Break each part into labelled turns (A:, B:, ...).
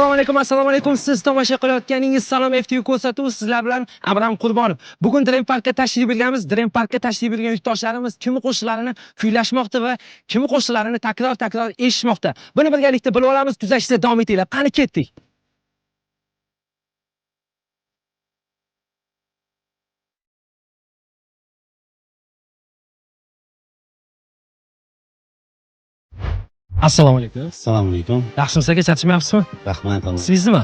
A: Assalomu alaykum. Siz tomosha qilayotganingiz Salom FTV ko'rsatuvi. Sizlar bilan Abram Qurbonov. Bugun Dream Parkka tashrif buyurganmiz. Dream Parkka tashrif buyurgan yurtdoshlarimiz kimi qo'shiqlarini kuylashmoqda va kimi qo'shiqlarini takror eshitmoqda. Buni birgalikda bilib olamiz. Kuzatishda davom etinglar. Qani ketdik. Assalomu alaykum.
B: Assalomu alaykum.
A: Yaxshimisiz aka, charchamayapsizmi?
B: Rahmat.
A: Siz nima?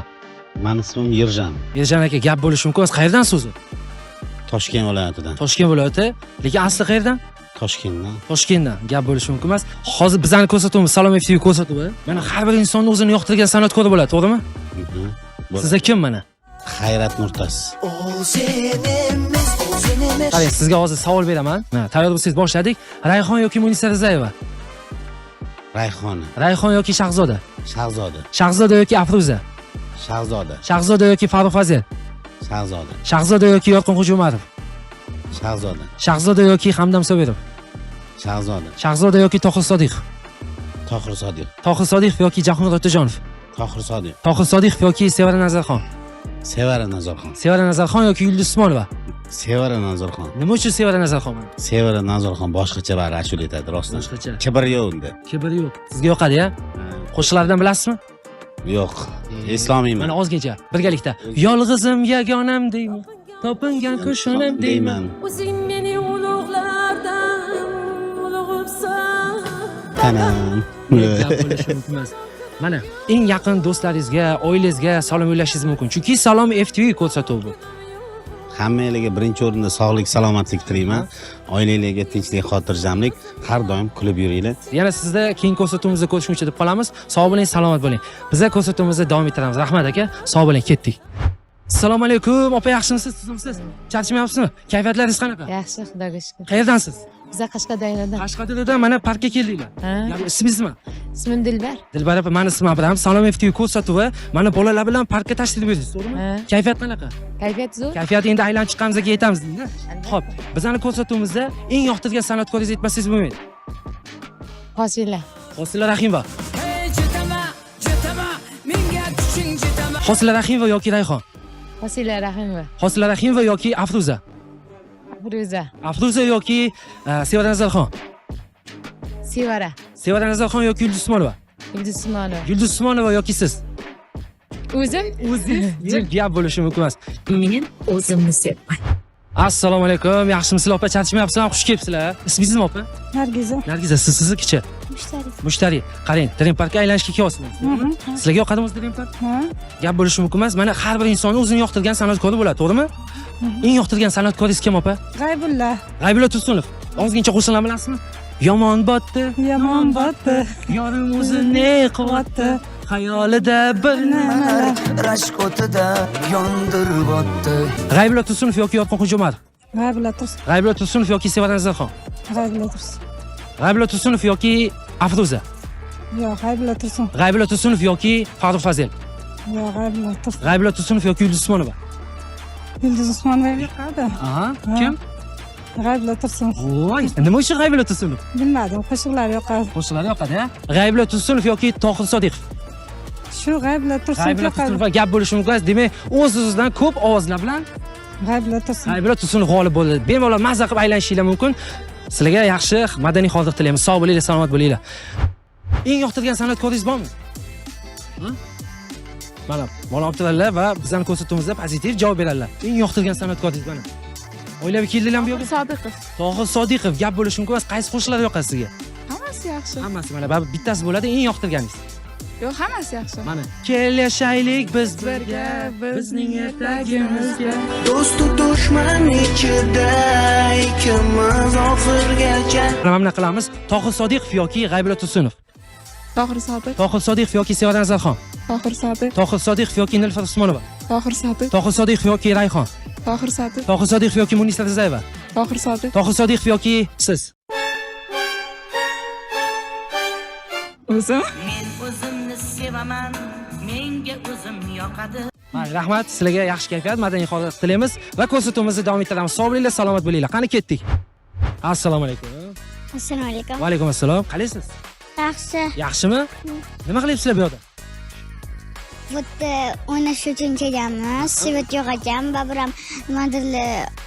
B: Meni ismim Yerjan.
A: Yerjan aka, gap bo'lishi mumkin. Qayerdan so'zi?
B: Toshkent viloyatidan.
A: Toshkent viloyati. Lekin asli qayerdan?
B: Toshkentdan.
A: Toshkentdan. Gap bo'lishi mumkin emas. Hozir bizning ko'rsatuvimiz Salom FTV ko'rsatuvi. Mana har bir insonni o'zini yoqtirgan san'atkor bo'ladi, to'g'rimi? Sizga kim mana?
B: Xayrat Nurtas.
A: Qarang, sizga hozir savol beraman. Tayyor bo'lsangiz boshladik. Rayhon yoki Munisa Rizayeva? Rayhon yoki Shahzoda? Shahzoda yoki Afruza? Shahzoda yoki Farruh Fazil? Shahzoda yoki Yorqin Xo'jumarov? Shahzoda yoki Hamdam Sobirov? Shahzoda yoki Tohir Sodiqov? Tohir Sodiqov yoki Jahongir Otajonov? Tohir Sodiqov yoki Sevara Nazarxon? Sevara Nazarxon yoki Yulduz Usmonova?
B: Sevara Nazarxon.
A: Nima uchun Sevara Nazarxon?
B: Sevara Nazarxon boshqacha bir ashula aytadi rostdan.
A: Boshqacha.
B: Kibr yo'q unda.
A: Kibr yo'q. Sizga yoqadi-ya? Qo'shiqlardan bilasizmi?
B: Yo'q. Islomiyman.
A: Mana ozgincha birgalikda. Yolg'izim yagonam deyman. Topingan qo'shonam deyman.
C: O'zing meni ulug'lardan ulug'ibsan.
B: Tanam.
A: Mana eng yaqin do'stlaringizga, oilangizga salom yo'llashingiz mumkin. Chunki Salom FTV ko'rsatuvi bu.
B: Hammalarga birinchi o'rinda sog'lik, salomatlik tilayman. Oilalarga tinchlik, xotirjamlik, har doim kulib yuringlar.
A: Yana sizda keyingi ko'rsatuvimizda ko'rishguncha deb qolamiz. Sog' bo'ling, salomat bo'ling. Bizlar ko'rsatuvimizni davom ettiramiz. Rahmat aka. Sog' bo'ling, ketdik. Assalomu alaykum. Opa, yaxshimisiz? Tuzimsiz? Charchamayapsizmi? Kayfiyatlaringiz qanaqa?
C: Yaxshi, Xudoga shukr.
A: Qayerdansiz?
C: Biz Qashqadaryodan.
A: Qashqadaryodan mana parkka keldinglar. Ismingiz nima?
C: Ismim Dilbar.
A: Dilbar opa, meni ismim Abram. Salom FTV ko'rsatuvi. Mana bolalar bilan parkka tashrif buyurdingiz, to'g'rimi? Kayfiyat qanaqa?
C: Kayfiyat zo'r.
A: Kayfiyat endi aylanib chiqqanimizga aytamiz deydi. Xo'p, bizning ko'rsatuvimizda eng yoqtirgan san'atkoringizni aytmasangiz bo'lmaydi. Hosila Rahimova. Hosila Rahimova yoki Rayhon? Hosila Rahimova yoki Afruza? Afruza yoki Sevara Nazarxon? Sevara Nazarxon yoki Yulduz Usmonova? Yulduz Usmonova yoki siz? O'zingiz gap bo'lishi mumkin emas.
C: Men o'zimni sevman.
A: Assalomu alaykum. Yaxshimisizlar opa? Charchamayapsizlar? Xush kelibsizlar. Ismingiz nima opa? Nargiza, siznikichi? Mushtari. Qarang, Dream Parkka aylanishga kelyapsiz. Sizlarga yoqadimi Dream Park? Gap bo'lishi mumkin emas. Mana har bir insonni o'zini yoqtirgan san'atkori bo'ladi, to'g'rimi? Eng yoqtirgan san'atkoringiz kim opa? G'aybulla Tursunov. Ozgincha qo'shiqlar bilasizmi? Yomon botdi, yorim o'zini quvvatdi, xayolida bir nimalar
D: rashk o'tida yondirib o'tdi.
A: G'aybulla Tursunov yoki Yorqin Xo'jumarov? G'aybulla Tursunov yoki Sevara Nazarxon? G'aybulla Tursunov yoki Afruza? G'aybulla Tursunov yoki Farruh Fazil? G'aybulla Tursunov yoki Yulduz Usmonova? Aha, kim? Voy, nima uchun G'aybulla Tursunov?
E: Bilmadim, qo'shiqlari yoqadi.
A: Qo'shiqlari yoqadi-a? G'aybulla Tursunov yoki Tohir Sodiqov?
E: Shu G'aybulla Tursunov yoqadi.
A: Gap bo'lishi mumkin emas. Demak, o'z-o'zidan ko'p ovozlar bilan G'aybulla Tursunov g'olib bo'ldi. Bemalol mazza qilib aylanishinglar mumkin. Sizlarga yaxshi madaniy hozir tilaymiz. Sog' bo'linglar, salomat bo'linglar. Eng yoqtirgan san'atkoringiz bormi? Mana, bola olib turadilar va bizning ko'rsatuvimizda pozitiv javob beradilar. Eng yoqtirgan san'atkoringiz mana. O'ylab keldinglarmi bu yerga? Tohir Sodiqov. Gap bo'lishi mumkin emas. Qaysi qo'shiqlar yoqadi sizga?
E: Hammasi yaxshi.
A: Hammasi mana bittasi bo'ladi, eng yoqtirganingiz.
E: Yo'q, hammasi yaxshi.
A: Mana kel yashaylik biz birga, bizning ertagimizga.
D: Do'stu dushman ichida ikkimiz oxirgacha.
A: Mana qilamiz. Tohir Sodiqov yoki G'aybulla Tursunov? Tohir Sodiqov yoki Sevara Nazarxon? Tohir Sodiqov yoki Nilufar Usmonova? Tohir Sodiqov yoki Rayhon? Tohir Sodiqov yoki Munisa Rizayeva? Tohir Sodiqov yoki siz?
C: O'zim?
D: Men o'zimni sevaman, menga o'zim yoqadi.
A: Rahmat, sizlarga yaxshi kayfiyat, madaniy holat tilaymiz va ko'rsatuvimizni davom ettiramiz. Sog' bo'linglar, salomat bo'linglar. Qani ketdik. Assalomu alaykum.
F: Assalomu alaykum.
A: Va alaykum assalom. Qalaysiz?
F: Yaxshi.
A: Yaxshimi? Nima qilyapsizlar bu yerda?
F: futda o'ynash uchun kelganmiz. Svet yo'q ekan, baribir ham nimadir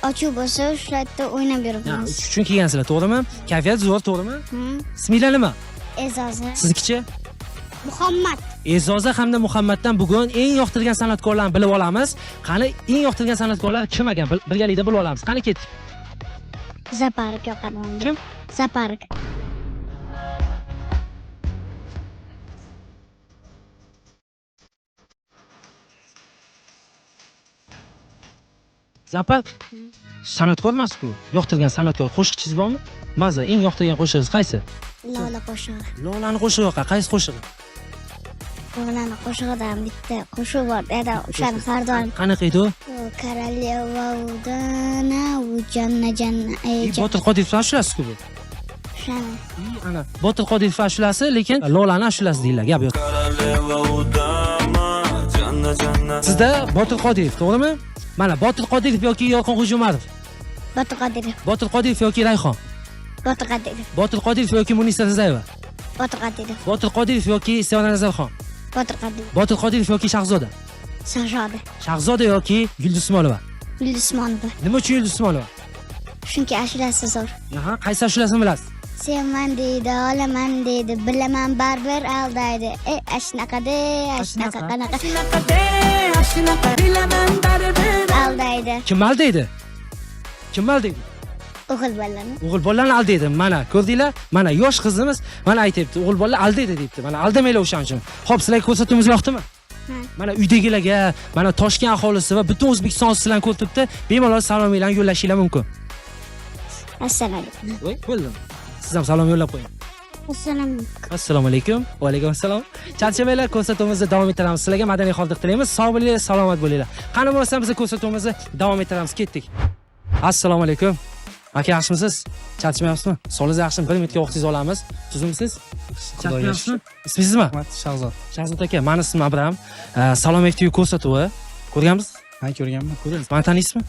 F: ochuv bo'lsa, shu yerda o'ynab yuribmiz.
A: Uch uchun kelgansizlar, to'g'rimi? Kayfiyat zo'r, to'g'rimi? Isminglar nima?
F: E'zoza.
A: Siznikichi?
F: Muhammad.
A: E'zoza hamda Muhammaddan bugun eng yoqtirgan san'atkorlarni bilib olamiz. Qani eng yoqtirgan san'atkorlar kim ekan? Birgalikda bilib olamiz. Qani ketdik.
F: Zaparik yoqadi menga.
A: Kim?
F: Zaparik.
A: Zapar san'atkor emas-ku. Yoqtirgan san'atkor qo'shiqchingiz bormi? Maza, eng yoqtirgan qo'shig'ingiz qaysi?
F: Lola qo'shig'i.
A: Lolani qo'shig'i yoqa, qaysi qo'shig'i?
F: Lolani qo'shig'idan bitta qo'shiq bor. Ada o'shani har doim
A: Qanaqa edi u?
F: Koroleva udana u janna janna ayja.
A: Botir Qodirov ashulasi-ku bu.
F: O'shani.
A: Ana Botir Qodirov ashulasi, lekin Lolani ashulasi deyiladi, gap yo'q. Sizda Botir Qodirov, to'g'rimi? Mana Botir Qodirov yoki Yorqin Xo'jumarov.
F: Botir Qodirov.
A: Botir Qodirov yoki Rayhon.
F: Botir Qodirov.
A: Botir Qodirov yoki Munisa Rizayeva.
F: Botir Qodirov.
A: Botir Qodirov yoki Sevara Nazarxon.
F: Botir Qodirov.
A: Botir Qodirov yoki Shahzoda.
F: Shahzoda.
A: Shahzoda yoki Yulduz Usmonova.
F: Yulduz Usmonova.
A: Nima uchun Yulduz Usmonova?
F: Chunki ashulasi zo'r.
A: Aha, qaysi ashulasini bilasiz?
F: Sevman deydi, olaman deydi, bilaman baribir aldaydi. Ashnaqada, ashnaqa qanaqa. Aldaydi.
A: Kim aldaydi? Kim aldaydi?
F: O'g'il bolani.
A: O'g'il bolalarni aldaydi. Mana, ko'rdinglar? Mana yosh qizimiz mana aytibdi, o'g'il bolalar aldaydi debdi. Mana aldamanglar o'shaning uchun. Xo'p, sizlarga ko'rsatuvimiz yoqdimi? Mana uydagilarga, mana Toshkent aholisi va butun O'zbekiston sizlarni ko'ribdi. Bemalol salominglarni yo'llashinglar mumkin.
F: Assalomu alaykum.
A: Voy, bo'ldim. Siz ham salom yo'llab qo'ying. Assalomu alaykum. Va alaykum assalom. Charchamanglar, ko'rsatuvimizni davom ettiramiz. Sizlarga madaniy hordiq tilaymiz. Sog' bo'linglar, salomat bo'linglar. Qani bo'lsa biz ko'rsatuvimizni davom ettiramiz. Ketdik. Assalomu alaykum. Aka, yaxshimisiz? Charchamayapsizmi? Sog'lig'ingiz yaxshimi? 1 minutga vaqtingizni olamiz. Tuzimsiz? Charchamayapsizmi? Ismingiz nima?
G: Shahzod.
A: Shahzod aka, meni ismim Abram. Salom TV ko'rsatuvi. Ko'rganmisiz?
G: Ha, ko'rganman.
A: Ko'rdingiz. Meni taniysizmi?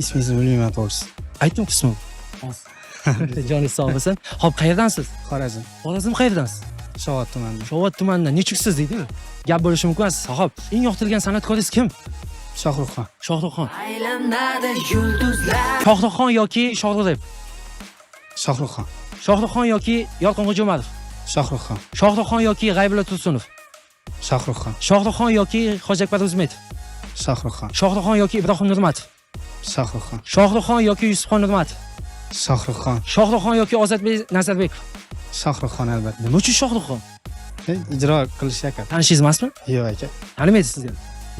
G: Ismingizni bilmayman to'g'risi.
A: Ayting ismim. Joningiz sog' bo'lsin. Xo'p, qayerdansiz?
G: Xorazm.
A: Xorazm qayerdansiz?
G: Shovot tumanida.
A: Shovot tumanidan. Nechiksiz deydi? Gap bo'lishi mumkin. Xo'p, eng yoqtirgan san'atkoringiz kim?
G: Shohruxxon.
A: Shohruxxon. Shohruxxon yoki Shohruxxon.
G: Shohruxxon.
A: Shohruxxon yoki Yorqin Xo'jumarov.
G: Shohruxxon.
A: Shohruxxon yoki G'aybulla Tursunov.
G: Shohruxxon.
A: Shohruxxon yoki Hoji Akbar O'zmetov.
G: Shohruxxon.
A: Shohruxxon yoki Ibrohim Nurmatov.
G: Shohruxxon.
A: Shohruxxon yoki Yusufxon Nurmatov.
G: Shohruxxon.
A: Shohruxxon yoki Ozodbek Nazarbekov.
G: Shohruxxon albatta.
A: Nima uchun Shohruxxon?
G: Ijro qilishyapti.
A: Tanishingiz emasmi?
G: Yo'q aka.
A: Tanimaysiz sizga.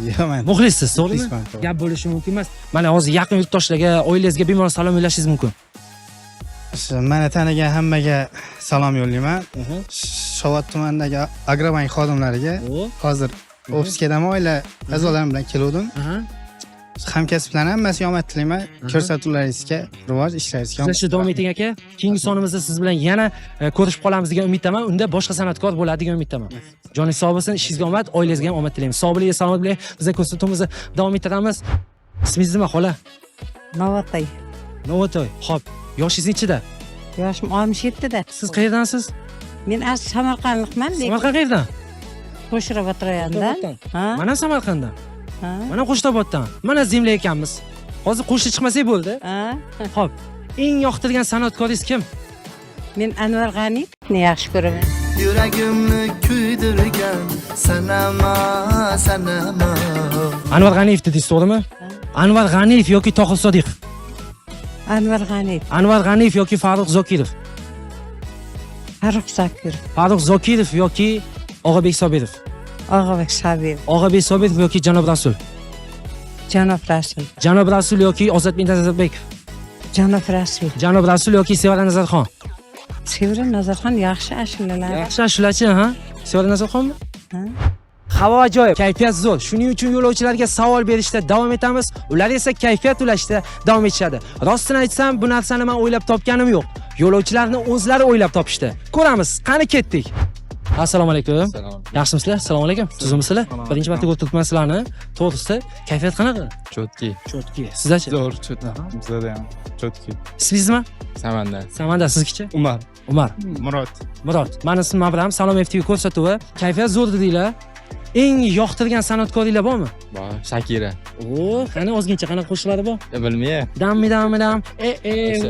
G: Yo'q men.
A: Muxlissiz, to'g'rimi?
G: Muxlisman, to'g'ri.
A: Gap bo'lishi mumkin emas. Mana hozir yaqin yurtdoshlarga, oilangizga bemalol salom yo'llashingiz mumkin.
G: Mana tanigan hammaga salom yo'llayman. Shovot tumanidagi Agrobank xodimlariga hozir ofisga dam oila a'zolarim bilan keldim. Hamkasblarni hammasiga omad tilayman. Ko'rsatuvlaringizga rivoj, ishlaringizga omad.
A: Siz davom eting aka. Keyingi sonimizda siz bilan yana ko'rishib qolamiz degan umiddaman. Unda boshqa san'atkor bo'ladi degan umiddaman. Joningiz sog' bo'lsin, ishingizga omad, oilangizga ham omad tilaymiz. Sog' bo'ling, salomat bo'ling. Biz ko'rsatuvimizni davom ettiramiz. Ismingiz nima, xola?
E: Novotay.
A: Novotay. Xo'p, yoshingiz nechida?
E: Yoshim 67 da.
A: Siz qayerdansiz?
E: Men asli Samarqandlikman, lekin
A: Samarqand qayerdan?
E: Qo'shirobod rayonidan. Ha?
A: Mana Samarqanddan.
E: Ha?
A: Mana Qo'shtoboddan. Mana Zemla ekanmiz. Hozir qo'shni chiqmasak bo'ldi.
E: Ha?
A: Xo'p, eng yoqtirgan san'atkoringiz kim?
E: Men Anvar G'aniyevni yaxshi ko'raman.
H: Yuragimni kuydirgan sanama sanama.
A: Anvar G'aniyev dedingiz, to'g'rimi? Anvar G'aniyev yoki Tohir Sodiqov.
E: Anvar G'aniyev.
A: Anvar G'aniyev yoki Farruh Zokirov.
E: Farruh Zokirov.
A: Farruh Zokirov yoki Og'abek Sobirov.
E: Og'abek Sobirov.
A: Og'abek Sobirov yoki Janob Rasul.
E: Janob Rasul.
A: Janob Rasul yoki Ozodbek Nazarbekov.
E: Janob Rasul.
A: Janob Rasul yoki Sevara Nazarxon.
E: Sevara Nazarxon yaxshi ashulalar.
A: Yaxshi ashulachi, ha? Sevara Nazarxonmi?
E: Ha?
A: Havo ajoyib, kayfiyat zo'r. Shuning uchun yo'lovchilarga savol berishda davom etamiz. Ular esa kayfiyat ulashda davom etishadi. Rostini aytsam, bu narsani men o'ylab topganim yo'q. Yo'lovchilarni o'zlari o'ylab topishdi. Ko'ramiz, qani ketdik. Assalomu alaykum. Yaxshimisizlar? Assalomu alaykum. Tuzimmisizlar? Birinchi marta ko'rib turibman sizlarni. To'g'risi, kayfiyat qanaqa?
I: Chotki.
A: Chotki. Sizlarchi?
I: Zo'r, chotki. Bizda ham chotki.
A: Ismingiz nima?
I: Samanda.
A: Samanda, sizkichi?
I: Umar.
A: Umar.
I: Murod.
A: Murod. Meni ismim Abram. Salom FTV ko'rsatuvi. Kayfiyat zo'r dedinglar. eng yoqtirgan san'atkoringlar bormi?
I: Bor, Shakira.
A: Oo, qani ozgincha qanaqa qo'shiqlari bor?
I: Bilmayman.
A: Dammi dammi dam,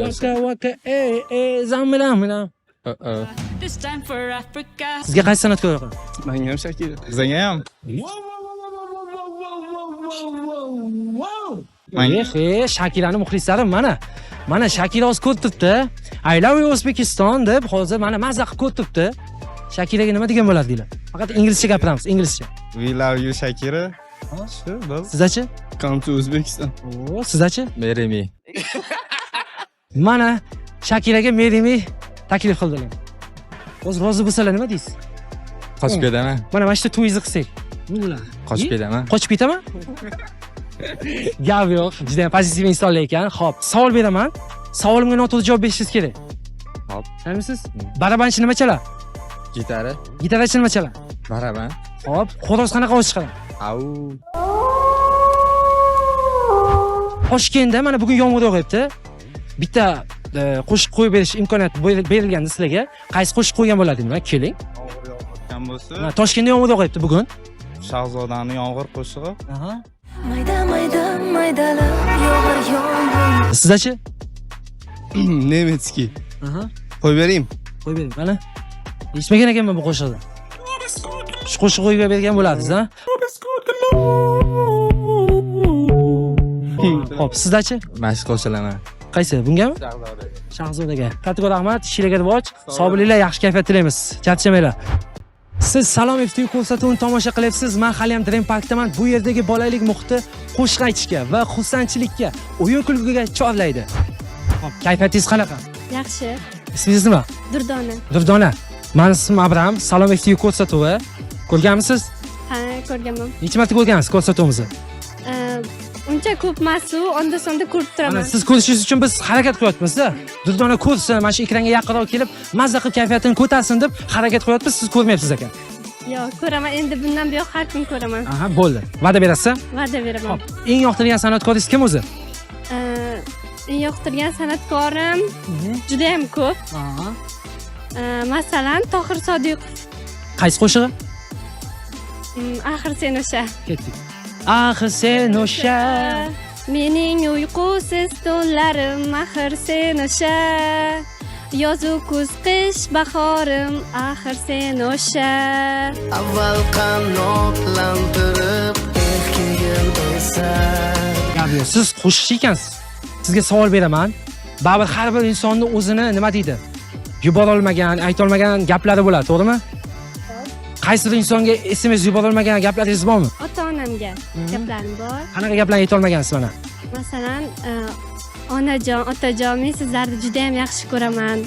A: waka waka, zammi dammi dam. Sizga qaysi san'atkor yoqadi?
I: Menga ham Shakira. Bizga ham.
A: Shakirani muxlislarim mana Shakira o'z ko'rib turibdi. I love you O'zbekiston deb hozir mana mazza qilib ko'rib turibdi. Shakiraga nima degan bo'ladi deylar. Faqat inglizcha gapiramiz, inglizcha.
I: We love you Shakira. Shu, biz.
A: Sizachi?
I: Come to Uzbekistan.
A: Oo, sizachi?
I: Marry me.
A: Mana Shakiraga marry me taklif qildilar. O'z rozi bo'lsalar nima deysiz?
I: Qochib ketaman.
A: Mana shu to'yingizni qilsak. Nima bo'ladi?
I: Qochib ketaman.
A: Qochib ketaman? Gap yo'q, juda ham pozitiv insonlar ekan. Xo'p, savol beraman. Savolimga noto'g'ri javob berishingiz kerak.
I: Hop.
A: Taniysiz? Barabanchi nima chaladi?
I: Gitara.
A: Gitarachi nima chaladi?
I: Baraban.
A: Hop, xo'roz qanaqa ovoz chiqaradi?
I: Au.
A: Toshkentda mana bugun yomg'ir yog'yapti. Bitta qo'shiq qo'yib berish imkoniyati berilganda sizlarga qaysi qo'shiq qo'ygan bo'ladinglar? Keling.
I: Yomg'ir yog'ayotgan bo'lsa,
A: Toshkentda yomg'ir yog'yapti bugun.
I: Shahzodaning yomg'ir qo'shig'i.
A: Aha.
C: Mayda mayda maydalab yog'ar yomg'ir.
A: Sizachi?
G: Nemetskiy.
A: Aha.
G: Qo'yib bering.
A: Qo'yib bering, mana. Eshitmagan ekanman bu qo'shiqni. Shu qo'shiq qo'yib bergan bo'ladingiz, ha? Xo'p, sizdachi?
I: Mashq qo'shilaman.
A: Qaysi? Bungami?
I: Shahzoda.
A: Shahzodaga. Katta rahmat, ishingizga rivoj. Sog' bo'linglar, yaxshi kayfiyat tilaymiz. Charchamanglar. Siz Salom FTV ko'rsatuvini tomosha qilyapsiz. Men hali ham Dream Parkdaman. Bu yerdagi bolalik muhiti qo'shiq aytishga va xursandchilikka, o'yin kulguga chorlaydi. Xo'p, kayfiyatingiz qanaqa?
F: Yaxshi.
A: Ismingiz nima?
F: Durdona.
A: Durdona. Mening ismim Abram. Salom FTV ko'rsatuvi. Ko'rganmisiz?
F: Ha, ko'rganman.
A: Necha marta ko'rgansiz ko'rsatuvimizni?
F: Uncha ko'p emas-u, onda-sonda ko'rib turaman.
A: Mana siz ko'rishingiz uchun biz harakat qilyapmiz-da. Durdona ko'rsin, mana shu ekranga yaqinroq kelib, mazza qilib kayfiyatini ko'tarsin deb harakat qilyapmiz. Siz ko'rmayapsiz ekan.
F: Yo'q, ko'raman. Endi bundan buyoq har kun ko'raman.
A: Aha, bo'ldi. Va'da berasiz?
F: Va'da beraman.
A: Xo'p, eng yoqtirgan san'atkoringiz kim o'zi?
F: Eng yoqtirgan san'atkorim juda ham ko'p.
A: Aha.
F: Masalan, Tohir Sodiqov.
A: Qaysi qo'shig'i?
F: Axir sen o'sha.
A: Ketdik. Axir sen o'sha.
F: Mening uyqusiz tunlarim, axir sen o'sha. Yozu kuz qish bahorim, axir sen o'sha.
H: Avval qanotlantirib kelgan bo'lsan.
A: Gabi, siz qo'shiqchi ekansiz. Sizga savol beraman. Baribir har bir insonni o'zini nima deydi? Yubora olmagan, ayta olmagan gaplari bo'ladi, to'g'rimi? Qaysidir insonga SMS yubora olmagan gaplaringiz bormi?
F: Ota-onamga gaplarim bor.
A: Qanaqa gaplarni ayta olmagansiz mana?
F: Masalan, onajon, otajon, men sizlarni juda ham yaxshi ko'raman.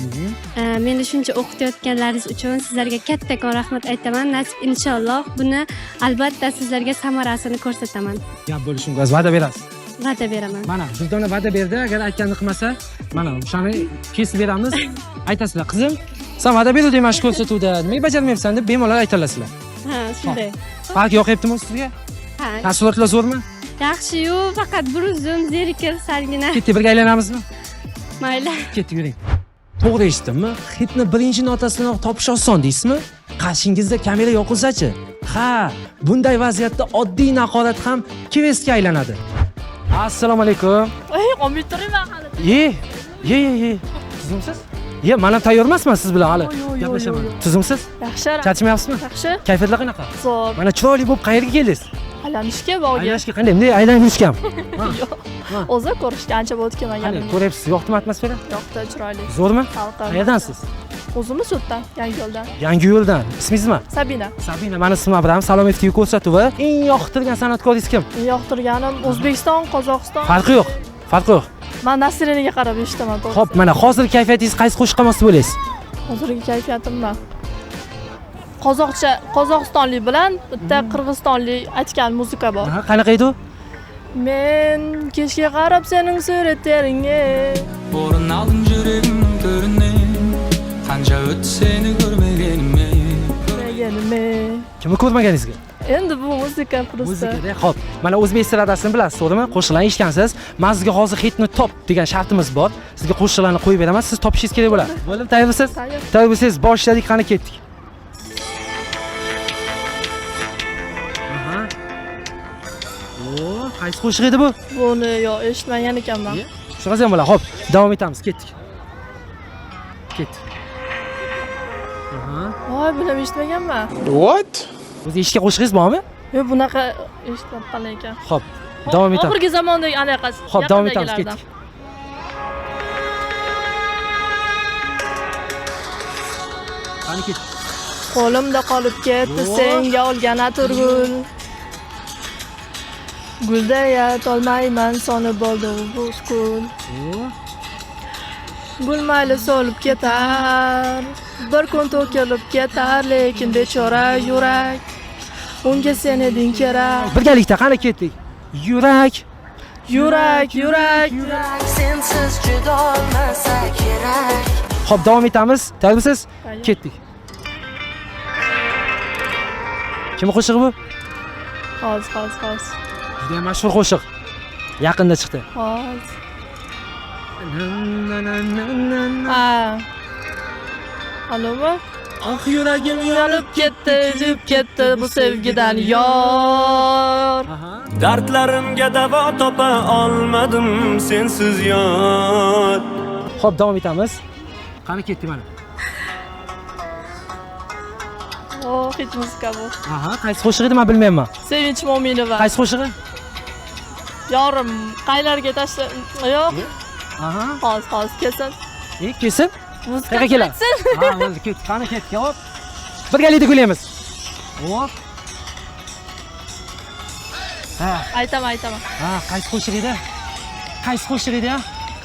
F: Meni shuncha o'qitayotganlaringiz uchun sizlarga kattakon rahmat aytaman. Nasib inshaalloh buni albatta sizlarga samarasini ko'rsataman.
A: Gap bo'lishi mumkin. Va'da berasiz.
F: Va'da beraman.
A: Mana, Durdona va'da berdi. Agar aytganini qilmasa, mana o'shani kesib beramiz. Aytasizlar, qizim, sen va'da berding mana shu ko'rsatuvda. Nimaga bajarmayapsan deb bemalol aytalasizlar.
F: Ha, shunday.
A: Park yoqyaptimi sizga?
F: Ha.
A: Taassurotlar zo'rmi?
F: Yaxshi-yu, faqat bir o'zim zerikir salgina.
A: Ketdik, birga aylanamizmi?
F: Mayli.
A: Ketdik, yuring. To'g'ri eshitdimmi? Hitni birinchi notasini topish oson deysizmi? Qarshingizda kamera yoqilsa-chi? Ha, bunday vaziyatda oddiy naqorat ham kvestga aylanadi. Assalomu alaykum.
C: Ey, qolmay turayman hali.
A: Ye. Tuzumsiz? Ye, men ham tayyor emasman siz bilan hali. Gaplashaman. Tuzumsiz?
C: Yaxshi.
A: Charchamayapsizmi?
C: Yaxshi.
A: Kayfiyatlar qanaqa?
C: Zo'r.
A: Mana chiroyli bo'lib qayerga keldingiz?
C: Aylanishga borgan.
A: Aylanishga qanday? Bunday aylanib yurishganmi?
C: O'zi ko'rishga ancha bo'ldi
A: Qani,
C: kelmaganim.
A: ko'ryapsiz, yoqdimi atmosfera?
C: Yoqdi, chiroyli.
A: Zo'rmi?
C: Salqin.
A: Qayerdansiz?
C: O'zimiz So'tdan, Yangiyo'ldan.
A: Yangiyo'ldan. Ismingiz nima?
C: Sabina.
A: Sabina, meni ismim Abram. Salom FTV ko'rsatuvi. Eng yoqtirgan san'atkoringiz kim?
C: Yoqtirganim O'zbekiston, Qozog'iston.
A: Farqi yo'q.
C: Men Nasiriniga qarab eshitaman to'g'ri.
A: Xo'p, mana hozir kayfiyatingiz qaysi qo'shiqqa mos bo'laysiz?
C: Hozirgi kayfiyatimmi? Qozog'istonlik bilan bitta qirg'izistonlik aytgan muzika bor.
A: Ha, qanaqa edi u?
C: Men kechga qarab sening suratlaringga
J: Bo'rin aldim yuragimning to'rini qancha o'tdi seni ko'rmaganimga
A: Kimni ko'rmaganingizga?
C: Endi bu muzika просто.
A: Muzikada. Xo'p, mana o'zbek estradasini bilasiz, to'g'rimi? Qo'shiqlarni eshitgansiz. Men sizga hozir hitni top degan shartimiz bor. Sizga qo'shiqlarni qo'yib beraman, siz topishingiz kerak bo'ladi. Bo'ldi, tayyormisiz? Tayyor bo'lsangiz boshladik, qani ketdik. Qaysi qo'shiq edi bu?
C: Buni yo'q, eshitmagan ekanman.
A: Shunaqasi ham bo'ladi. Xo'p, davom etamiz. Ketdik. Ketdik. Aha.
C: Voy, buni eshitmaganman.
I: What?
A: O'zi ishga qo'shig'ingiz bormi?
C: Yo'q, bunaqa eshitmabman ekan.
A: Xo'p, davom etamiz.
C: Oxirgi zamondagi anaqasi.
A: Xo'p, davom etamiz. Ketdik. Qani ketdik.
C: Qo'limda qolib ketdi senga olgan atirgul. Guldaya tolmayman soni bo'ldi bu kul. Gul mayli so'lib ketar. Bir kun to'kilib ketar, lekin bechora yurak. Unga sen eding kerak.
A: Birgalikda qani ketdik. Yurak.
C: Yurak.
H: sensiz juda olmasa kerak.
A: Xo'p, davom etamiz. Tayyormisiz? Ketdik. Kim qo'shig'i bu?
C: Hozir.
A: Juda ham mashhur qo'shiq. Yaqinda chiqdi.
C: Hozir. Alomi?
A: Ah yuragim
C: Yonib ketdi bu sevgidan yor.
J: Dardlarimga davo topa olmadim sensiz yor.
A: Xo'p, davom etamiz. Qani ketdik mana.
C: Hit muzika bu.
A: Aha, qaysi qo'shiq edi men bilmayman.
C: Sevinch Mo'minova.
A: Qaysi qo'shig'i?
C: Yorim, qaylarga tashla. Yo'q.
A: Aha.
C: Hozir kelsin.
A: Kelsin?
C: Muzika
A: Qayerga keladi? Ha, bo'ldi, ketdik. Qani ketdik. Hop. Birgalikda kulaymiz. Hop. Ha.
C: Aytaman.
A: Ha, qaysi qo'shiq edi? Qaysi qo'shiq edi?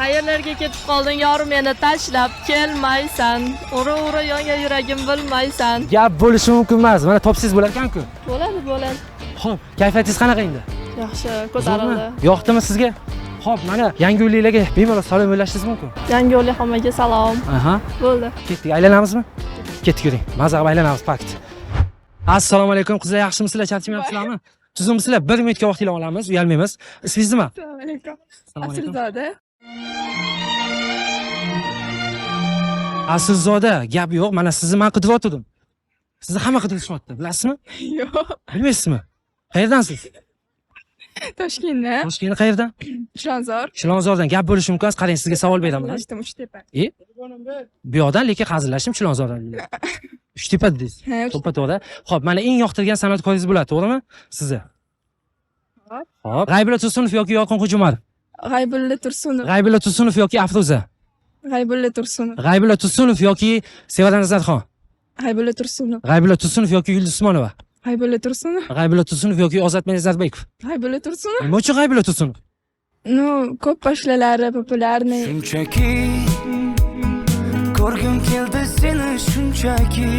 C: Qayerlarga ketib qolding yorim, meni tashlab kelmaysan. Ura yonga yuragim bilmaysan.
A: Gap bo'lishi mumkin emas. Mana topsiz bo'lar ekan-ku.
C: Bo'ladi.
A: Xo'p, kayfiyatingiz qanaqa endi?
C: Yaxshi, ko'tarildi.
A: Yoqdimi sizga? Xo'p, mana yangi uyliklarga bemalol salom yo'llashingiz mumkin.
C: Yangi uyli hammaga salom.
A: Aha.
C: Bo'ldi.
A: Ketdik, aylanamizmi? Ketdik, yuring. Mazza qilib aylanamiz, pakt. Assalomu alaykum, qizlar, yaxshimisizlar? Charchamayapsizlarmi? Tuzumsizlar? 1 minutga vaqtinglarni olamiz, uyalmaymiz. Ismingiz nima?
C: Assalomu alaykum.
A: Aslzoda. Aslzoda, gap yo'q. Mana sizni men qidirib o'tdim. Sizni hamma qidirishyapti, bilasizmi?
C: Yo'q.
A: Bilmaysizmi? Qayerdansiz?
C: Toshkentdan.
A: Toshkentdan qayerdan?
C: Chilonzor.
A: Chilonzordan. Gap bo'lishi mumkin. Qarang, sizga savol beraman.
C: Uchtepa.
A: Bu yoqdan lekin hazillashim Chilonzordan. Uchtepa dedingiz. To'g'ri. Xo'p, mana eng yoqtirgan san'atkoringiz bo'ladi, to'g'rimi? Sizni. Xo'p. G'aybulla Tursunov yoki Yorqin Xujumarov?
C: G'aybulla Tursunov.
A: G'aybulla Tursunov yoki Afruza?
C: G'aybulla Tursunov.
A: G'aybulla Tursunov yoki Sevara Nazarxon?
C: G'aybulla Tursunov.
A: G'aybulla Tursunov yoki Yulduz Usmonova?
C: G'aybulla Tursunov.
A: G'aybulla Tursunov yoki Ozodbek Nazarbekov?
C: G'aybulla Tursunov.
A: Nima uchun G'aybulla Tursunov?
C: Ну, ko'p boshlalari populyarniy.
J: Shunchaki ko'rgim keldi seni shunchaki.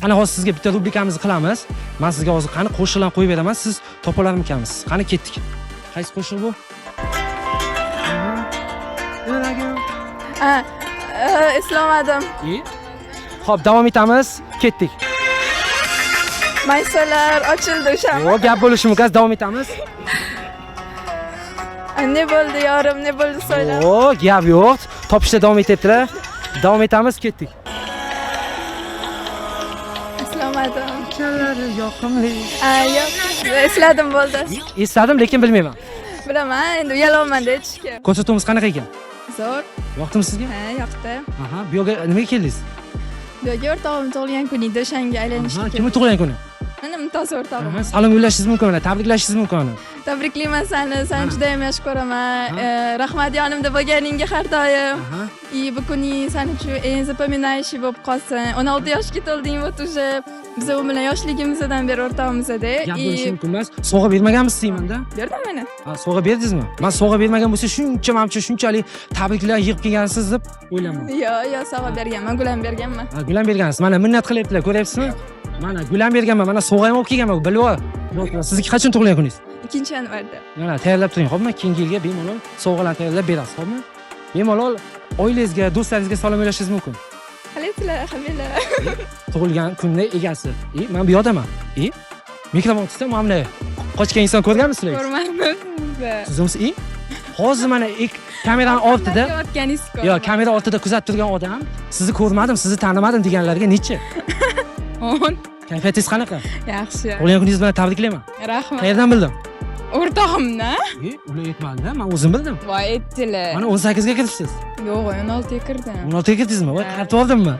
A: Qani hozir sizga bitta rubrikamizni qilamiz. Men sizga hozir qani qo'shiqlarni qo'yib beraman, siz topa olarmikansiz? Qani ketdik. Qaysi qo'shiq bu?
C: Eslamadim.
A: Xo'p, davom etamiz. Ketdik.
C: Maysalar ochildi o'shami.
A: Yo'q, gap bo'lishi mumkin. Davom etamiz.
C: Ne bo'ldi yorim, ne bo'ldi so'yla.
A: Yo'q, gap yo'q. Topishda davom etyaptilar. Davom etamiz, ketdik.
C: Eslamadim.
A: Kallari yoqimli.
C: Yo'q, esladim bo'ldi.
A: Esladim, lekin bilmayman.
C: Bilaman, endi uyalaman aytishga.
A: Ko'rsatuvimiz qanaqa ekan?
C: Zo'r.
A: Yoqdimi sizga?
C: Ha, yoqdi.
A: Aha, bu yerga nimaga keldingiz?
C: Bu yerga o'rtog'im tug'ilgan kunida o'shanga aylanishga.
A: Kimni tug'ilgan kuni?
C: Meni Mumtoz o'rtog'im.
A: Salom yo'llashingiz mumkin, tabriklashingiz mumkin.
C: Tabriklayman seni juda ham yaxshi ko'raman. Rahmat yonimda bo'lganingga har doim. Bu kuning sen uchun eng запоминающий bo'lib qolsin. 16 yoshga to'lding вот уже. Biz u bilan yoshligimizdan beri o'rtog'imizda.
A: Gap bo'lishi mumkin emas. Sovg'a bermaganmisiz deymanda?
C: Berdim meni.
A: Ha, sovg'a berdingizmi? Men sovg'a bermagan bo'lsa, shunchalik tabriklar yig'ib kelgansiz deb o'ylayman.
C: Yo'q, sovg'a berganman, gulam berganman.
A: Ha, gulam bergansiz. Mana minnat qilyaptilar, ko'ryapsizmi? Mana gulam berganman, mana sovg'a ham olib kelganman, bilib ol. Sizga qachon tug'ilgan kuningiz?
C: 2-yanvarda.
A: Mana tayyorlab turing, xo'pmi? Keyingi yilga bemalol sovg'alar tayyorlab berasiz, xo'pmi? Bemalol oilangizga, do'stlaringizga salom yo'llashingiz mumkin.
C: Qalaysilar, hammalar.
A: Tug'ilgan kunning egasi. Men bu yoqdaman. Mikrofon tutsam, mana bunday qochgan inson ko'rganmisizlar?
C: Ko'rmayman.
A: Sizimsiz? Hozir mana kameraning ortida, yo'q, kamera ortida kuzatib turgan odam, sizni ko'rmadim, sizni tanimadim deganlarga necha?
C: 10.
A: Kayfiyatingiz qanaqa?
C: Yaxshi.
A: Tug'ilgan kuningiz bilan tabriklayman.
C: Rahmat.
A: Qayerdan bildim?
C: O'rtog'imni?
A: Ular aytmadi-da, men o'zim bildim.
C: Voy aytdilar.
A: Mana 18 ga kiribsiz.
C: Yo'q, 16 ga kirdim.
A: 16 ga kirdingizmi? Voy, qartib oldimmi?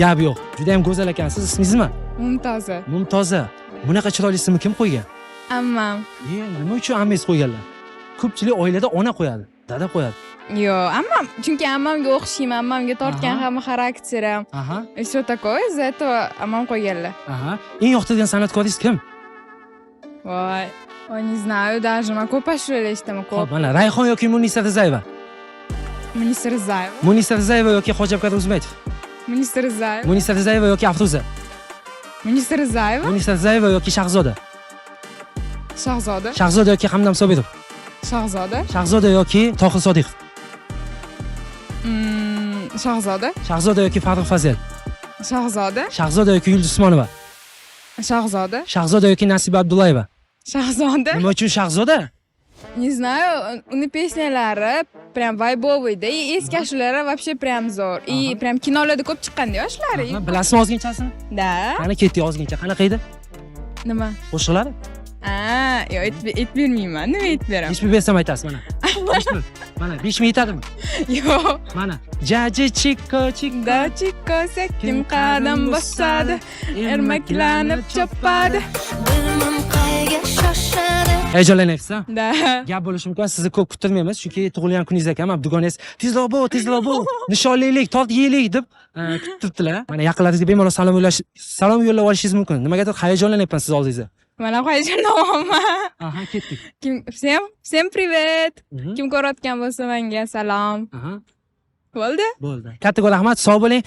A: Gap yo'q. Juda ham go'zal ekansiz. Ismingiz nima?
C: Mumtoza.
A: Mumtoza. Bunaqa chiroyli ismni kim qo'ygan?
C: Ammam.
A: Nima uchun ammangiz qo'yganlar? Ko'pchilik oilada ona qo'yadi, dada qo'yadi.
C: Yo'q, ammam, chunki ammamga o'xshayman, ammamga tortgan hamma xarakterim.
A: Aha.
C: И всё такое, из-за этого ammam qo'yganlar.
A: Aha. Eng yoqtirgan san'atkoringiz kim?
C: Voy, не знаю, даже men ko'p ashula eshitaman,
A: Xo'p,
C: ko'p.
A: mana Rayhon yoki Munisa Rizayeva.
C: Munisa Rizayeva.
A: Munisa Rizayeva yoki Hojabkat Uzmetov.
C: Munisa Rizayeva.
A: Munisa Rizayeva yoki Afruza.
C: Munisa Rizayeva.
A: Munisa Rizayeva yoki Shahzoda.
C: Shahzoda.
A: Shahzoda yoki Hamdam Sobitov.
C: Shahzoda.
A: Shahzoda yoki Tohir Sodiqov.
C: Shahzoda.
A: Shahzoda yoki Farruh Fazil.
C: Shahzoda.
A: Shahzoda yoki Yulduz Usmonova.
C: Shahzoda.
A: Shahzoda yoki Nasiba Abdullayeva.
C: Shahzoda.
A: Nima uchun Shahzoda?
C: Не знаю, uni песнялari прям вайбовый-da, и eski ashulari вообще прям zo'r. И прям kinolarda ko'p chiqqanda yoshlari.
A: Bilasizmi ozginchasini?
C: Da.
A: Qani ketdik ozgincha. Qanaqa edi?
C: Nima?
A: Qo'shiqlari?
C: Yo'q, aytib bermayman. Nima aytib beraman?
A: Hech bir bersam aytasiz mana. Mana 5 ming yetadimi?
C: Yo'q.
A: Mana jaji chikko chikko
C: Da chikko sekkim qadam bosadi, ermaklanib chopadi.
H: Bilmem qayga shoshadi.
A: Hayajonlanyapsiz, ha?
C: Da.
A: Gap bo'lishi mumkin, sizni ko'p kuttirmaymiz, chunki tug'ilgan kuningiz ekan. Mana dugonangiz tezroq bo'l, nishonlaylik, tort yeylik deb kutibdilar. Mana yaqinlaringizga bemalol salom yo'llab olishingiz mumkin. Nimagadir hayajonlanyapman siz oldingizda.
C: Mana hayajonlanyapman.
A: Aha, ketdik.
C: Всем привет. Kim ko'rayotgan bo'lsa menga salom.
A: Aha.
C: Bo'ldi?
A: Bo'ldi. Katta rahmat, sog' bo'ling.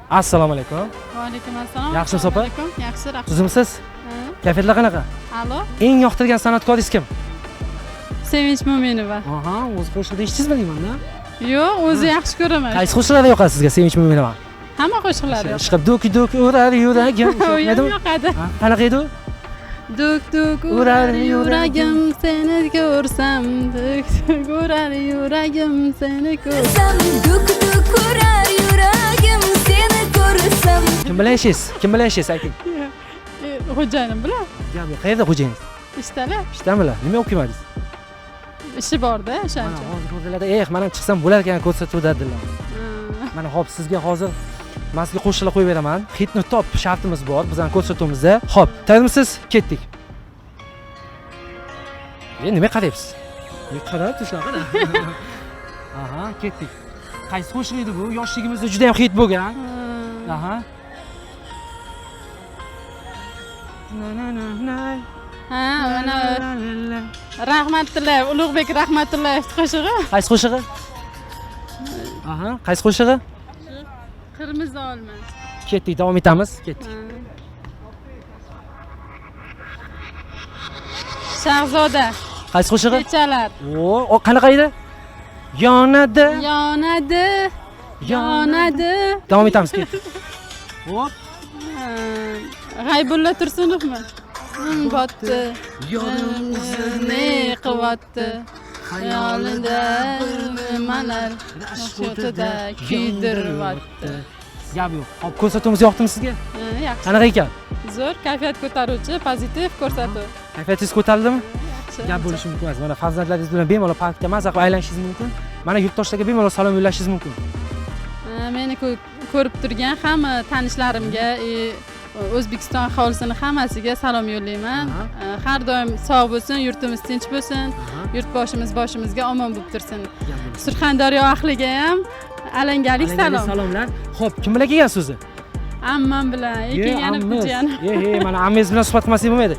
A: Assalomu alaykum.
K: Va alaykum assalom.
A: Yaxshimisiz opa?
K: Yaxshi, rahmat.
A: Sizmisiz? Kayfiyatlar qanaqa?
K: Allo.
A: Eng yoqtirgan san'atkoringiz kim?
K: Sevinch Mo'minova.
A: Aha, o'zi qo'shiqda eshitdingizmi deyman-da?
K: Yo'q, o'zi yaxshi ko'raman.
A: Qaysi qo'shiqlar yoqadi sizga Sevinch Mo'minova?
K: Hamma qo'shiqlari yoqadi.
A: Ishqib duk urar yuragim.
K: Yoqadi.
A: Qanaqa edi u?
K: Duk urar yuragim seni ko'rsam, duk urar yuragim seni ko'rsam,
H: Duk urar yuragim seni ko'rsam.
A: Kim bilan yashaysiz? Kim bilan yashaysiz ayting.
K: Xo'jayinim bilan.
A: Gap yo'q. Qayerda xo'jayingiz?
K: Ishdalar.
A: Ishdamilar? Nima o'qimadingiz?
K: Ishi bor-da, o'shancha.
A: Hozir ko'rsalarda, mana chiqsam bo'lar ekan ko'rsatuvda dedilar. Mana hop, sizga hozir men sizga qo'shiqlar qo'yib beraman. Hitni top shartimiz bor bizning ko'rsatuvimizda. Hop, tayyormisiz? Ketdik. Nima qarayapsiz? Qarab tushlaqada. Aha, ketdik. Qaysi qo'shiq edi bu? Yoshligimizda juda ham hit bo'lgan. Aha.
K: Mana Rahmatulloh, Ulug'bek Rahmatulloyev qo'shig'i.
A: Qaysi qo'shig'i? Aha, qaysi qo'shig'i?
K: Qirmizi olma.
A: Ketdik, davom etamiz. Ketdik.
K: Shahzoda.
A: Qaysi qo'shig'i?
K: Kechalar.
A: O, qanaqa edi? Yonadi.
K: Yonadi. Yonadi.
A: Davom etamiz. Ketdik. Hop.
K: G'aybulla Tursunovmi? Botdi. Yo'limni quvvatdi. Xayolida manar o'tida kuydiryapti.
A: Gap yo'q. Hop, ko'rsatuvimiz yoqdimi sizga?
K: Yaxshi.
A: Qanaqa ekan?
K: Zo'r, kayfiyat ko'taruvchi, pozitiv ko'rsatuv.
A: Kayfiyatingiz ko'tarildimi? Gap bo'lishi mumkin emas. Mana farzandlaringiz bilan bemalol parkda maza qilib aylanishingiz mumkin. Mana yurtdoshlarga bemalol salom yo'llashingiz mumkin.
K: Meni ko'rib turgan hamma tanishlarimga, O'zbekiston aholisini hammasiga salom yo'llayman. Har doim sog' bo'lsin, yurtimiz tinch bo'lsin, yurtboshimiz boshimizga omon bo'lib tursin. Surxondaryo ahliga ham alangalik salom.
A: Salomlar. Xo'p, kim bilan kelgansiz o'zi?
K: Ammam bilan, kelganim xo'jayin.
A: Mana ammangiz bilan suhbat qilmasak bo'lmaydi.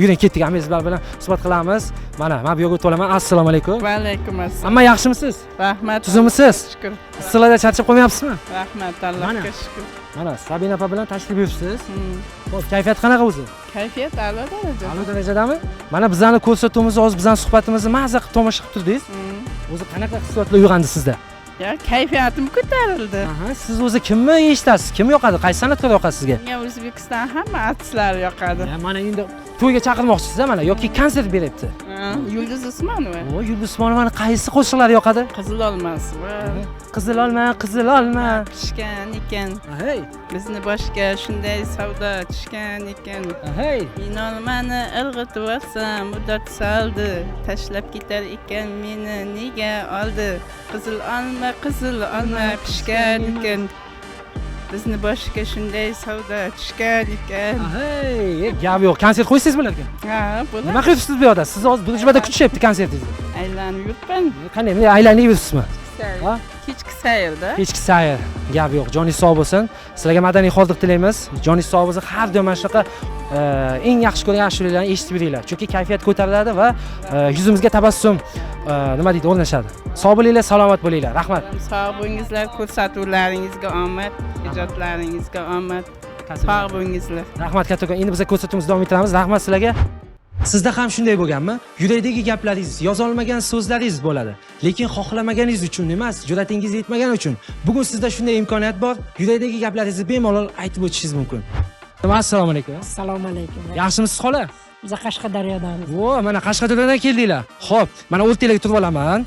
A: Yuring, ketdik. Ammangiz bilan suhbat qilamiz. Mana, men bu yerga o'tib olaman. Assalomu alaykum.
K: Va alaykum assalom.
A: Amma yaxshimisiz?
K: Rahmat.
A: Tuzimisiz?
K: Shukr.
A: Sizlarda charchab qolmayapsizmi?
K: Rahmat, Allohga shukr.
A: Mana, Sabina opa bilan tashrif buyuribsiz. Xo'p, kayfiyat qanaqa o'zi?
K: Kayfiyat a'lo darajada.
A: A'lo darajadami? Mana bizning ko'rsatuvimizni, hozir bizning suhbatimizni maza qilib tomosha qilib turdingiz. O'zi qanaqa hissiyotlar uyg'ondi sizda?
K: Ya, kayfiyatim ko'tarildi.
A: Aha, siz o'zi kimni eshitasiz? Kim yoqadi? Qaysi san'atkor yoqadi sizga?
K: Menga O'zbekiston hamma artistlar yoqadi.
A: Mana endi to'yga chaqirmoqchisiz mana yoki konsert beryapti.
K: Yulduz Usmonova.
A: O, Yulduz Usmonovani qaysi qo'shiqlari yoqadi?
K: Qizil olmasi va
A: Qizil olma, qizil olma.
K: pishgan ekan.
A: Hey,
K: Bizni boshga shunday savdo tushgan ekan.
A: hey.
K: Inolmani ilg'itib olsam, muddat saldi. Tashlab ketar ekan meni nega oldi? Qizil olma pishgan ekan. Bizni boshga shunday savdo tushgan ekan.
A: Hey, gap yo'q. Konsert qo'ysangiz bo'lar ekan.
K: Ha, bo'ladi.
A: Nima qilyapsiz bu yerda? Siz hozir Durjmada kutishyapti konsertingizni.
K: Aylanib yuribman.
A: Qanday, bunday aylanib yuribsizmi? Ha?
K: Kechki sayrda.
A: Kechki sayr. Gap yo'q. Joningiz sog' bo'lsin. Sizlarga madaniy hordiq tilaymiz. Joningiz sog' bo'lsin. Har doim mana shunaqa eng yaxshi ko'rgan ashulalarni eshitib yuringlar. Chunki kayfiyat ko'tariladi va yuzimizga tabassum nima deydi, o'rnashadi. Sog' bo'linglar, salomat bo'linglar. Rahmat.
K: Sog' bo'lingizlar, ko'rsatuvlaringizga omad, ijodlaringizga omad. Sog' bo'lingizlar.
A: Rahmat kattakon. Endi biz ko'rsatuvimizni davom ettiramiz. Rahmat sizlarga. Sizda ham shunday bo'lganmi? Yurakdagi gaplaringiz, yoza olmagan so'zlaringiz bo'ladi. Lekin xohlamaгаningiz uchun emas, jur'atingiz yetmagani uchun. Bugun sizda shunday imkoniyat bor. Yurakdagi gaplaringizni bemalol aytib o'tishingiz mumkin. Assalomu alaykum.
E: Assalomu alaykum.
A: Yaxshimisiz xola?
E: Biz Qashqadaryodamiz.
A: Vo, mana Qashqadaryodan keldinglar. Xo'p, mana o'rtalarga turib olaman.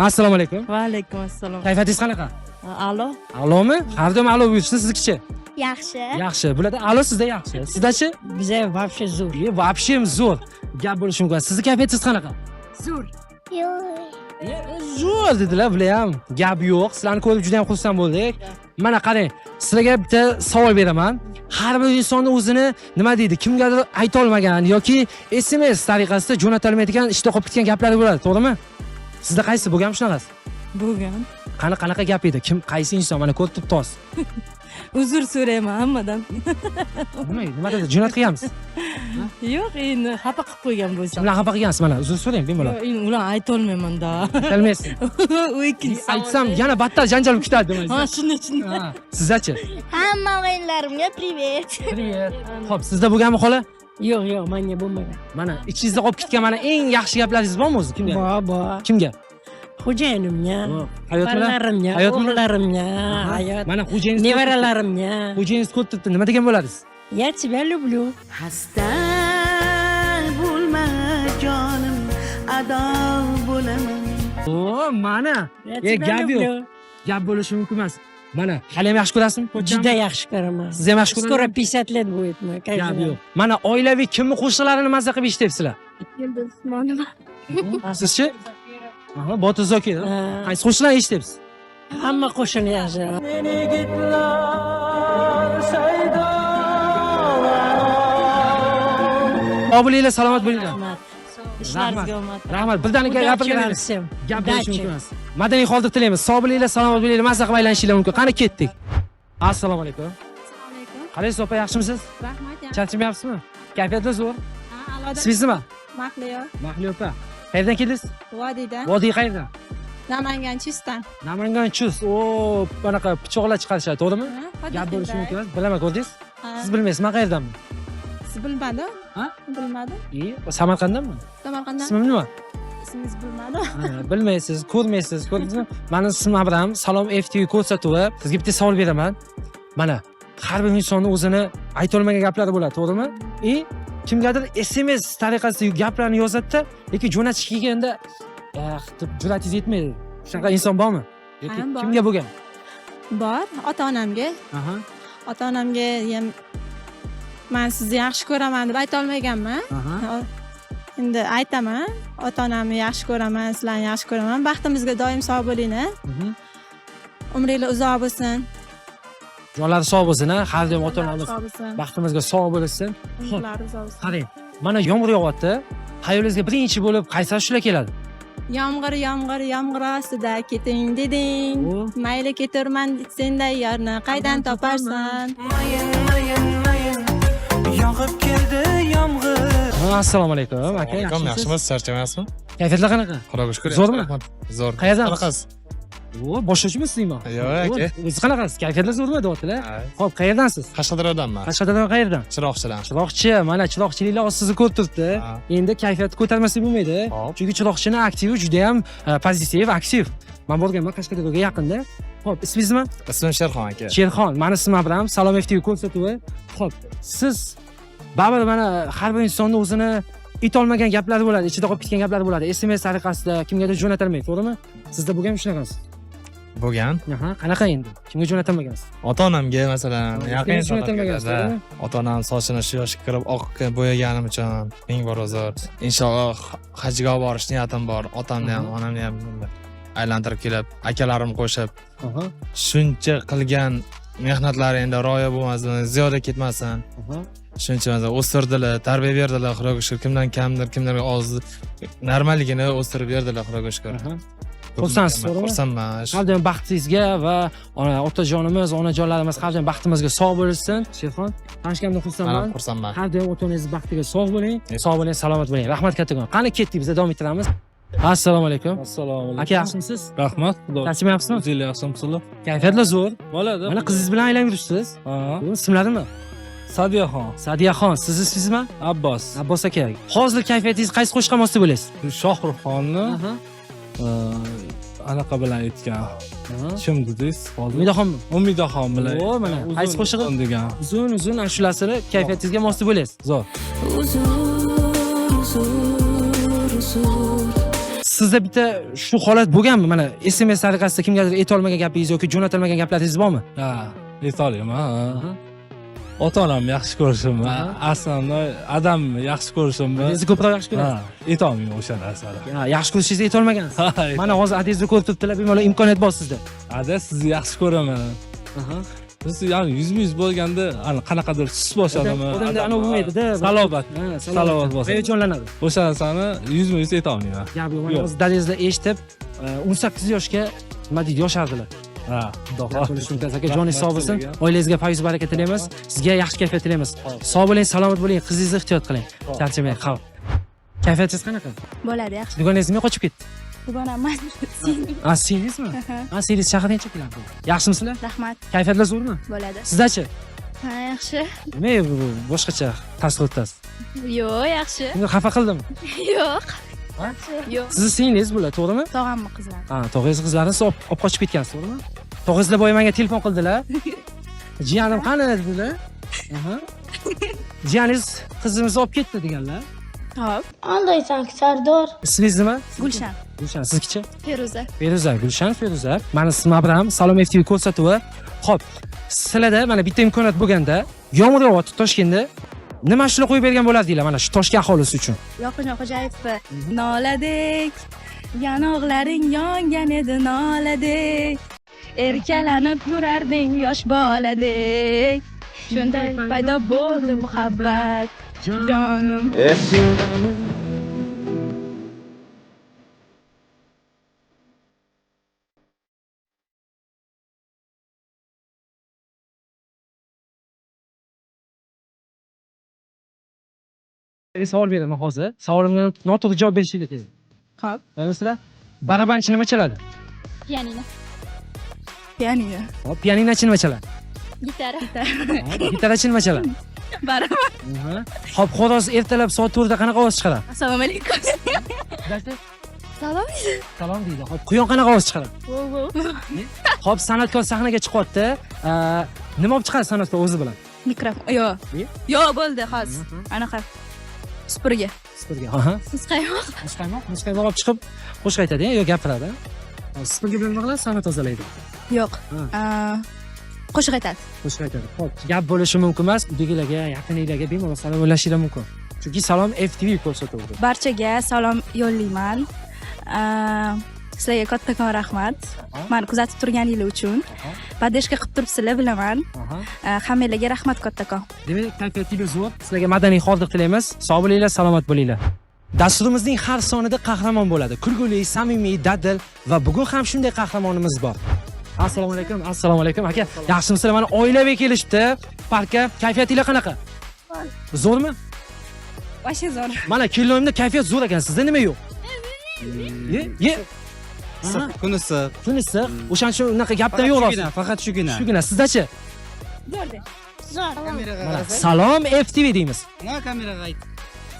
A: Assalomu alaykum.
E: Va alaykum assalom.
A: Kayfiyatingiz qanaqa?
E: Alo.
A: Alomi? Har doim alo buyursin, siznikichi?
F: Yaxshi.
A: Yaxshi. Bularda alo, sizda yaxshi. Sizdachi?
E: Bizga вообще zo'r.
A: Вообще zo'r. Gap bo'lishi mumkin. Sizni kayfiyatingiz qanaqa?
E: Zo'r.
A: Zo'r dedilar, bular ham. Gap yo'q. Sizlarni ko'rib juda ham xursand bo'ldik. Mana qarang, sizlarga bitta savol beraman. Har bir insonni o'zini nima deydi, kimgadir ayta olmagan yoki SMS tariqasida jo'natilmaydigan ishda qolib ketgan gaplari bo'ladi, to'g'rimi? Sizda qaysi bo'lgan shunaqasi?
E: Bo'lgan.
A: Qanaqa gap edi? Kim qaysi inson mana ko'rib turibsiz?
E: Uzr so'rayman hammadan.
A: Nima dedi? Jo'nat qilganmiz.
E: Yo'q, endi xafa qilib qo'ygan bo'lsam.
A: Kimlar xafa qilgansiz mana? Uzr so'rang, bemalol.
E: Endi ular ayta olmayman-da.
A: Aytolmaysiz.
E: U ikkinchi
A: Aytsam yana battar janjal bo'lib ketadi demaysiz.
E: Ha, shunday.
A: Ha, sizdachi?
F: Hamma o'yinlarimga privet.
A: Privet. Xo'p, sizda bo'lganmi xola?
E: Yo'q, menga bo'lmagan.
A: Mana ichingizda qolib ketgan mana eng yaxshi gaplaringiz bormi o'zi? Kimga?
E: Bor.
A: Kimga?
E: Xo'jayinimga,
A: Hayot bilan?
E: bolalarimga,
A: Hayot bilan?
E: o'g'illarimga, hayot.
A: Mana xo'jayingiz
E: Nevaralarimga.
A: Xo'jayingiz ko'rib turibdi. Nima degan bo'ladingiz?
E: Я тебя люблю.
D: Xasta bo'lma jonim, ado bo'laman.
A: O, mana.
E: Я
A: E,
E: тебя
A: gap yo'q.
E: люблю.
A: Gap bo'lishi mumkin emas. Mana, hali ham yaxshi ko'rasizmi?
E: Juda yaxshi ko'raman.
A: Siz ham yaxshi ko'rasizmi?
E: Skoro 50 let будет мой.
A: Gap yo'q. Mana oilaviy kimni qo'shiqlarini mazza qilib eshityapsizlar?
F: Yulduz Usmonova.
A: Sizchi? Aha, Botir Zokir. Qaysi qo'shiqlarni eshityapsiz?
E: Hamma qo'shiq yaxshi.
A: Sog' bo'linglar, salomat bo'linglar.
E: Rahmat. Ishlaringizga omad.
A: Rahmat. Birdaniga gapirganingiz.
E: всем.
A: Gap bo'lishi mumkin emas. Madaniy hordiq tilaymiz. Sog' bo'linglar, salomat bo'linglar, mazza qilib aylanishinglar mumkin. Qani ketdik. Assalomu alaykum.
F: Assalomu alaykum.
A: Qalaysiz opa, yaxshimisiz?
F: Rahmat.
A: Charchamayapsizmi? Kayfiyatlar zo'r.
F: Aloda.
A: Ismingiz nima?
F: Mahliyo.
A: Mahliyo opa. Qayerdan keldingiz?
F: Vodiydan.
A: Vodiy qayerdan?
F: Namangan Chistan.
A: Namangan Chus. O, bunaqa pichoqlar chiqarishadi, to'g'rimi? Gap bo'lishi mumkin emas. Bilaman, ko'rdingiz? Siz bilmaysiz, men qayerdanman?
F: Siz bilmadim.
A: Ha?
F: Bilmadim.
A: Samarqanddanmi?
F: Samarqanddan.
A: Ismim nima?
F: Ismingiz bilmadim.
A: Bilmaysiz, ko'rmaysiz, ko'rdingizmi? Meni ismim Abram, Salom FTV ko'rsatuvi. Sizga bitta savol beraman. Mana, har bir insonning o'zini ayta olmagan gaplari bo'ladi, to'g'rimi? Kimgadir SMS tariqasida gaplarni yozadi-da, lekin jo'natishga kelganda jur'atingiz yetmaydi. Shunaqa inson bormi? Yoki
F: Bor.
A: kimga bo'lgan?
F: Bor, ota-onamga.
A: Aha.
F: Ota-onamga ham men sizni yaxshi ko'raman deb ayta olmaganman.
A: Aha.
F: Endi aytaman. Ota-onamni yaxshi ko'raman, sizlarni yaxshi ko'raman. Baxtimizga doim sog' bo'linglar. Umringlar uzoq bo'lsin.
A: Jonlari sog' bo'lsin, har doim ota-onamiz
F: Sog' bo'lsin.
A: baxtimizga sog' bo'lsin.
F: Umrlari uzoq bo'lsin.
A: Qarang, mana yomg'ir yog'yapti. Hayolingizga birinchi bo'lib qaysi ashula keladi?
F: Yomg'ir ostida keting deding. Mayli keturman senday yorni qaydan toparsan?
J: mayin yog'ib keldi yomg'ir.
A: Assalomu alaykum aka.
I: Yaxshimisiz? Charchamayapsizmi?
A: Kayfiyatlar qanaqa?
I: Xudoga shukr.
A: Zo'rmi?
I: Zo'r.
A: Qayerdan?
I: Qanaqasiz?
A: O, boshlovchimisizmi?
I: Yo'q, aka.
A: O'zi qanaqasiz? Kayfiyatlar zo'rmi deyaptilar? Xo'p, qayerdansiz?
I: Qashqadaryodanman.
A: Qashqadaryo qayerdan?
I: Chiroqchidan.
A: Chiroqchi, mana chiroqchiliklar sizni ko'rib turibdi. Endi kayfiyatni ko'tarmasak bo'lmaydi. Chunki chiroqchini aktivi juda ham pozitiv, aktiv. Men borganman Qashqadaryoga yaqinda. Xo'p, ismingiz nima?
I: Ismim Sherxon aka.
A: Sherxon. Meni ismim Abram, Salom FTV ko'rsatuvi. Xo'p, siz baribir mana har bir insonda o'zini aytolmagan gaplari bo'ladi, ichida qolib ketgan gaplari bo'ladi. SMS tariqasida kimgadir jo'natilmaydi, to'g'rimi? Sizda bo'lganmi shunaqasi?
I: Bo'lgan.
A: Aha, qanaqa endi? Kimga jo'natilmagansiz?
I: Ota-onamga masalan yaqin
A: jo'natilmagansiz.
I: ota-onam sochini shu yoshga kirib oqga bo'yaganim uchun ming bor uzr. Inshaalloh hajga olib borish niyatim bor. Otamni ham, onamni ham aylantirib kelib, akalarim qo'shib.
A: Aha.
I: Shuncha qilgan mehnatlari endi ro'ya bo'lmasin, ziyoda ketmasin. Shuncha o'stirdilar, tarbiya berdilar, Xudoga shukr. Kimdan kamdir, kimlarga oz normalligini o'stirib berdilar, Xudoga shukr.
A: Xursandsiz, to'g'rimi?
I: Xursandman.
A: Har doim baxtingizga va otajonimiz, onajonlarimiz har doim baxtimizga sog' bo'lsin. Sherxon, tanishganimdan xursandman.
I: Men xursandman.
A: Har doim otangiz baxtiga sog' bo'ling, sog' bo'ling, salomat bo'ling. Rahmat kattakon. Qani ketdik, biz davom ettiramiz. Assalomu alaykum.
L: Assalomu alaykum.
A: Aka, yaxshimisiz?
L: Rahmat. Xudo.
A: Charchamayapsizmi?
L: O'zingiz yaxshimisizlar?
A: Kayfiyatlar zo'r.
L: Bo'ladi.
A: Mana qizingiz bilan aylanib yuribsiz.
L: Ha.
A: Bu ismlarimi?
L: Sadiyaxon.
A: Sadiyaxon, sizni ismingizmi?
L: Abbos.
A: Abbos aka. Hozir kayfiyatingiz qaysi qo'shiqqa mos deb o'ylaysiz?
L: Shohruxxonni anaqa bilan aytgan. Kim dedingiz?
A: Umidaxonmi?
L: Umidaxon bilan.
A: O, mana qaysi qo'shig'i
L: degan.
A: Uzun ashulasini kayfiyatingizga mos deb o'ylaysiz. Zo'r. Sizda bitta shu holat bo'lganmi? Mana SMS tariqasida kimgadir aytolmagan gapingiz yoki jo'natilmagan gaplaringiz bormi?
L: Ha, aytolmayman. Ota-onamni yaxshi ko'rishimni, aslida odamni yaxshi ko'rishimni.
A: Sizni ko'proq yaxshi ko'rasiz.
L: Ha, aytolmayman o'sha narsalar.
A: Ha, yaxshi ko'rishingizni aytolmagansiz. Mana hozir adingizni ko'rib turibdilar, bemalol imkoniyat bor sizda.
L: Ada sizni yaxshi ko'raman. Biz yani 100% bo'lganda qanaqadir tus boshladimi?
A: Odamda ana bo'lmaydi-da.
L: Salobat. Salobat bo'lsa.
A: Hayajonlanadi.
L: O'sha narsani 100% aytolmayman.
A: Gap yo'q. Hozir dadangizlar eshitib 18 yoshga nima deydi, yoshardilar.
L: Ha, xudo
A: aka, joningiz sog' bo'lsin. Oilangizga fayz baraka tilaymiz. Sizga yaxshi kayfiyat tilaymiz. Sog' bo'ling, salomat bo'ling, qizingizni ehtiyot qiling. Charchamang, xavf. Kayfiyatingiz qanaqa?
F: Bo'ladi, yaxshi.
A: Dugonangiz nima qochib ketdi?
F: Dugonam
A: Singizmi? Singiz shahar necha kilometr? Yaxshimisizlar?
F: Rahmat.
A: Kayfiyatlar zo'rmi?
F: Bo'ladi.
A: Sizdachi?
F: Ha, yaxshi.
A: Nima boshqacha taassurotasiz?
F: Yo'q, yaxshi.
A: Kimdir xafa qildimi?
F: Yo'q. Yo'q.
A: Sizni singlingiz bular, to'g'rimi?
F: Tog'ammi qizlar?
A: Ha, tog'angiz qizlarini olib qochib ketgansiz, to'g'rimi? Tog'angizlar boya menga telefon qildilar. Jiyanim qani dedilar. Jiyaningiz qizimizni olib ketdi deganlar.
F: Hop.
H: Qandaysan, Sardor?
A: Ismingiz nima?
F: Gulshan.
A: Gulshan, sizkichi?
F: Feruza.
A: Feruza, Gulshan, Feruza. Mani ismim Abram, Salom FTV ko'rsatuvi. Xo'p, sizlarda mana bitta imkoniyat bo'lganda, yomg'ir yog'yapti Toshkentda. Nima ashula qo'yib bergan bo'lardinglar mana shu Toshkent aholisi uchun?
F: Yoqimjon Xo'jayev noladik. Yanoqlaring yongan edi noladik. Erkalanib yurarding yosh boladek. Shunday paydo bo'ldi muhabbat. Jonim.
A: Savol beraman hozir. Savolimga noto'g'ri javob berishingiz kerak.
F: Xo'p.
A: Bilasizlar? Barabanchi nima chaladi?
F: Pianino. Pianino.
A: Hop, pianinochi nima chaladi?
F: Gitara.
A: Gitarachi nima chaladi?
F: Baraban.
A: Hop, xo'roz ertalab soat 4 da qanaqa ovoz chiqaradi?
F: Assalomu alaykum. Salom.
A: Salom deydi. Hop, quyon qanaqa ovoz chiqaradi? Hop, san'atkor sahnaga chiqyapti. Nima olib chiqadi san'atkor o'zi bilan?
F: Mikrofon. Yo'q. Yo'q, bo'ldi, hozir. Anaqa. Supurgi.
A: Aha.
F: Muzqaymoq.
A: Muzqaymoq olib chiqib qo'shiq aytadi, yo gapiradi. Supurgi bilan nima qiladi? Sana tozalaydi.
F: Yo'q. Qo'shiq aytadi.
A: Qo'shiq aytadi. Xo'p, gap bo'lishi mumkin emas. Uydagilarga, yaqinlarga bemalol salom yo'llashingiz mumkin. Chunki Salom FTV ko'rsatuvi.
F: Barchaga salom yo'llayman. Sizlarga kattakon rahmat. Meni kuzatib turganingiz uchun. Podeshka qilib turibsizlar, bilaman. Hammalarga rahmat kattakon.
A: Demak, kayfiyatingiz zo'r. Sizlarga madaniy hordiq tilaymiz. Sog' bo'linglar, salomat bo'linglar. Dasturimizning har sonida qahramon bo'ladi. Kulguli, samimiy, dadil va bugun ham shunday qahramonimiz bor. Assalomu alaykum. Assalomu alaykum aka. Yaxshimisizlar? Mana oilaviy kelishdi parkka. Kayfiyatingiz qanaqa? Zo'rmi?
F: Vasha zo'r.
A: Mana kelinoyimda kayfiyat zo'r ekan. Sizda nima yo'q? Ye.
G: Kunisi.
A: Kunisi. O'shancha unaqa gapdan yo'q rost.
G: Faqat shugina.
A: Shugina. Sizdachi?
F: Zo'rda.
A: Mana Salom FTV deymiz.
G: Nima kameraga ayt.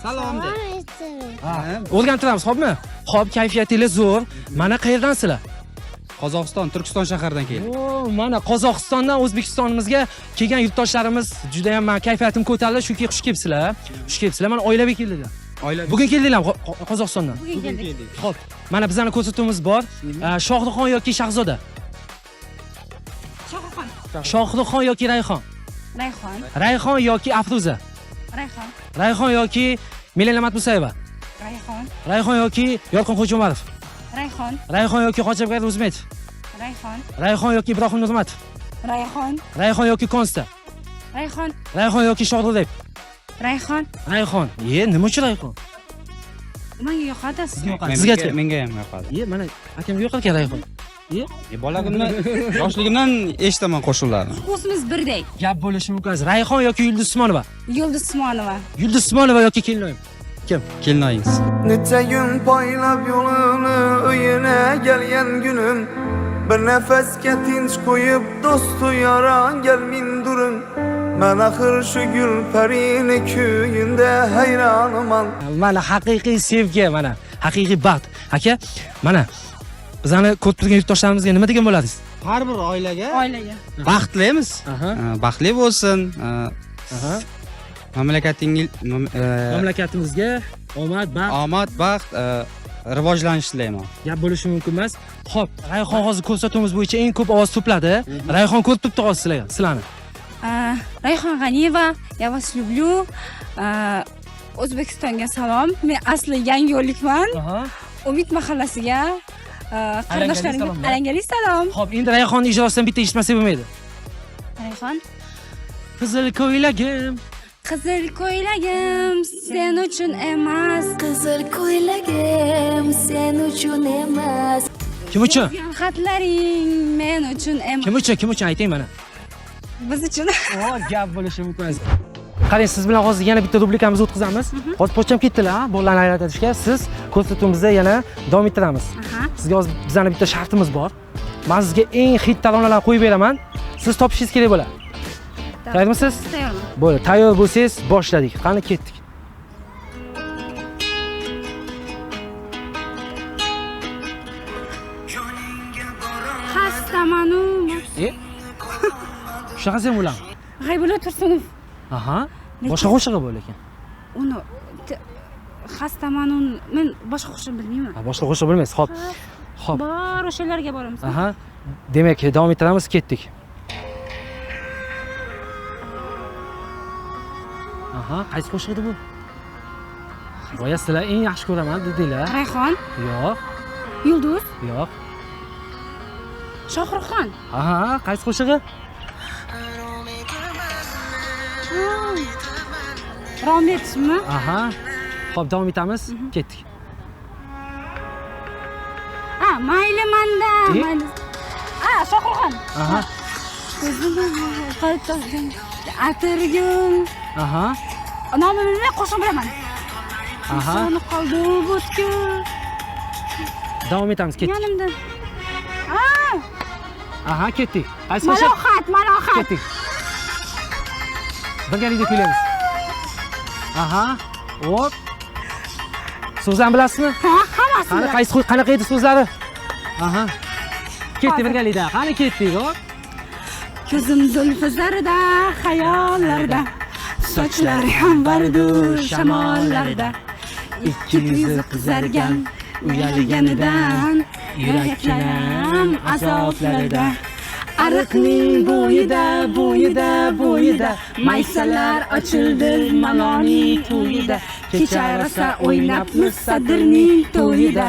G: Salom de.
A: O'rgantiramiz, xo'pmi? Xo'p, kayfiyatingiz zo'r. Mana qayerdansizlar?
G: Qozog'iston, Turkiston shaharidan keldik.
A: O, mana Qozog'istondan O'zbekistonimizga kelgan yurtdoshlarimiz juda ham men kayfiyatim ko'tarildi, chunki xush kelibsizlar. Xush kelibsizlar. Mana oilaviy keldinglar. Bugun keldinglar Qozog'istondan.
E: Bugun keldik.
A: Xo'p. Mana bizning ko'rsatuvimiz bor. Shohruxxon yoki Shahzoda?
E: Shohruxxon.
A: Shohruxxon yoki Rayhon?
E: Rayhon.
A: Rayhon yoki Afruza?
E: Rayhon.
A: Rayhon yoki Milena Matmusayeva?
E: Rayhon.
A: Rayhon yoki Yorqin Xo'jamarov?
E: Rayhon.
A: Rayhon yoki Hojiabgar O'zmetov?
E: Rayhon.
A: Rayhon yoki Ibrohim Nurmatov?
E: Rayhon.
A: Rayhon yoki Konsta?
E: Rayhon.
A: Rayhon yoki Shohruxdek?
E: Rayhon.
A: Rayhon. Nima uchun Rayhon?
E: Menga yoqadi.
A: Sizgachi?
G: Menga ham yoqadi.
A: Mana akamga yoqar ekan Rayhon.
G: Bolaligimdan, yoshligimdan eshitaman qo'shiqlarni.
E: O'zimiz birdek.
A: Gap bo'lishi mumkin. Rayhon yoki Yulduz Usmonova?
E: Yulduz Usmonova.
A: Yulduz Usmonova yoki Kelinoyim? Kim?
G: Kelinoyingiz.
J: Necha gün poylab yo'lini uyine gelgen günüm Bir nefesga tinch qo'yib do'stu yaran gelmin durun Men axir shu gul parini kuyinde hayranman
A: Mana haqiqiy sevgi, mana haqiqiy baxt. Aka, mana bizani ko'rib turgan yurtdoshlarimizga nima degan bo'ladingiz?
G: Har bir oilaga
A: Baxtlaymiz.
G: baxtli bo'lsin.
A: Mamlakatimizga omad, baxt,
G: baxt, rivojlanish tilayman.
A: gap bo'lishi mumkin emas. Xo'p, Rayhon hozir ko'rsatuvimiz bo'yicha eng ko'p ovoz to'pladi. Rayhon ko'rib turibdi hozir sizlarni.
E: Rayhon G'aniyeva, я вас люблю. O'zbekistonga salom. Men asli Yangiyo'llikman. Umid mahallasiga qardoshlarimga alangali salom.
A: Xo'p, endi Rayhon ijrosidan bitta eshitmasak bo'lmaydi.
E: Rayhon.
A: Qizil ko'ylagim,
F: Qizil ko'ylagim sen uchun emas.
H: Qizil ko'ylagim sen uchun emas.
A: kim uchun?
F: Xatlaring men uchun emas.
A: Kim uchun? Kim uchun ayting mana.
F: Biz uchun.
A: Gap bo'lishi mumkin emas. Qarang, siz bilan hozir yana bitta rubrikamizni o'tkazamiz. Hozir pochcham ketdilar, bolalarni aylantirishga. Siz ko'rsatuvimizda yana davom ettiramiz. Sizga hozir bizning bitta shartimiz bor. Men sizga eng hit taronalarni qo'yib beraman. Siz topishingiz kerak bo'ladi. Tayyormisiz?
F: Tayyorman.
A: Bo'ldi, tayyor bo'lsangiz boshladik. Qani ketdik.
F: Xastamanu.
A: Shunaqa ham bo'ladi.
F: G'aybulla Tursunov.
A: Aha. Boshqa qo'shig'i bo'lar ekan.
F: Uni xastamanu men boshqa qo'shiq bilmayman.
A: Boshqa qo'shiq bilmaysiz. Xo'p. Xo'p.
F: Bor o'shalarga boramiz.
A: Aha. Demak, davom ettiramiz, ketdik. Aha, qaysi qo'shiq edi bu? Boya sizlar eng yaxshi ko'raman dedinglar.
F: Rayhon.
A: Yo'q,
F: Yulduz.
A: yo'q.
F: Shohruxxon.
A: Aha, qaysi qo'shig'i?
F: Rometmi?
A: Aha. Xo'p, davom etamiz. Ketdik.
F: Mayli manda. Mayli. Shohruxxon.
A: Aha.
F: Atirgul.
A: Aha.
F: Nomini qo'shib bilaman.
A: Aha.
F: Soni qoldi butkul.
A: Davom etamiz, ketdik.
F: Yonimda.
A: Aha, ketdik. Qaysi qo'shiq?
F: Malohat.
A: Ketdik. Birgalikda kuylaymiz. Aha. Hop. So'zlarni bilasizmi?
F: Hammasini.
A: Qanaqa edi so'zlari? Aha. Ketdik birgalikda. Qani ketdik, hop.
F: Ko'zim zulfizarida, xayollarda. Sochlari ham bardur shamollarda. Ikki yuzi qizargan uyalganidan, yuraklarim azoblarida. Ariqning bo'yida maysalar ochildi maloni to'yida. Kecha rosa o'ynabmiz Sadirning to'yida.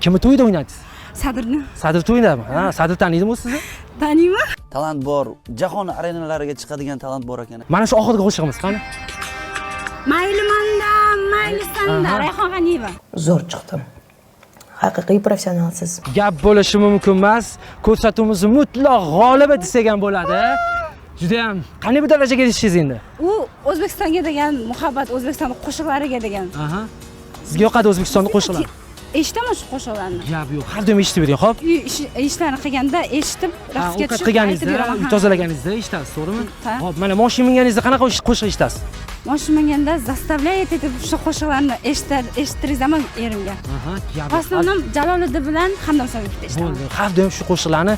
A: Kimni to'yida o'ynaysiz?
F: Sadirni.
A: Sadir to'yidami? Ha, Sadir taniydimi sizni?
F: Taniyman.
M: Talant bor, jahon arenalariga chiqadigan talant bor ekan.
A: Mana shu oxirgi qo'shig'imiz qani?
F: Mayli manda, mayli sanda. Rayhon G'aniyeva.
N: Zo'r chiqdim. Haqiqiy professionalsiz.
A: Gap bo'lishi mumkin emas. Ko'rsatuvimizni mutlaq g'olibi desak ham bo'ladi. Juda ham qanday bir darajaga erishdingiz endi?
F: U O'zbekistonga degan muhabbat, O'zbekiston qo'shiqlariga degan.
A: Aha. Sizga yoqadi O'zbekistonning qo'shiqlari?
F: Eshitaman shu qo'shiqlarni.
A: Gap yo'q, har doim eshitib bering, xo'p?
F: Ishlarni qilganda eshitib, raqsga tushib
A: qilganingizda, tozalaganingizda eshitasiz, to'g'rimi? Xo'p, mana mashina minganingizda qanaqa qo'shiq eshitasiz?
E: moshimaganda zastavляете deb shu qo'shiqlarni eshittirdingizmi erimga. В основном Jaloliddin bilan Hamdam Sobiqni eshitaman.
A: Bo'ldi. Har doim shu qo'shiqlarni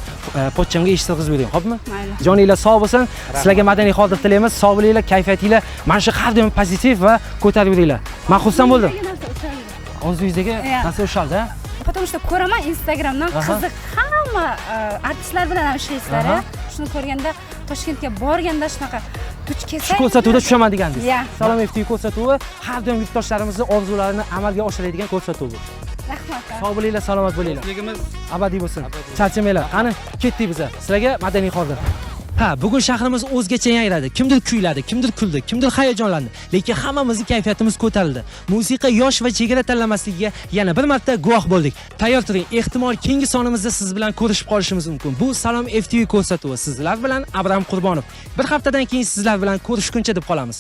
A: pochchamga eshittirgizib bering, xo'pmi?
E: Mayli.
A: Joninglar sog' bo'lsin. Sizlarga madaniy xotir tilaymiz. Sog' bo'linglar, kayfiyatinglar mana shu har doim pozitiv va ko'tarib yuringlar. Men xursand bo'ldim. Orzuyingizdagi narsa o'shaldi.
E: Потому что ko'raman Instagramdan qiziq hamma artistlar bilan ham ishlaysizlar. Shuni ko'rganda Toshkentga borganda shunaqa duch kelsa.
A: Shu ko'rsatuvda tushaman degandingiz.
E: Ya.
A: Salom FTV ko'rsatuvi har doim yurtdoshlarimizning orzularini amalga oshiradigan ko'rsatuv bu.
E: Rahmat.
A: Sog' bo'linglar, salomat bo'linglar. Abadiy bo'lsin. Charchamanglar. Qani, ketdik biz. Sizlarga madaniy xotir. Ha, bugun shahrimiz o'zgacha yangradi. Kimdir kuyladi, kimdir kuldi, kimdir hayajonlandi. Lekin hammamizning kayfiyatimiz ko'tarildi. Musiqa yosh va chegara tanlamasligiga yana bir marta guvoh bo'ldik. Tayyor turing, ehtimol keyingi sonimizda siz bilan ko'rishib qolishimiz mumkin. Bu Salom FTV ko'rsatuvi. Sizlar bilan Abram Qurbonov. Bir haftadan keyin sizlar bilan ko'rishguncha deb qolamiz.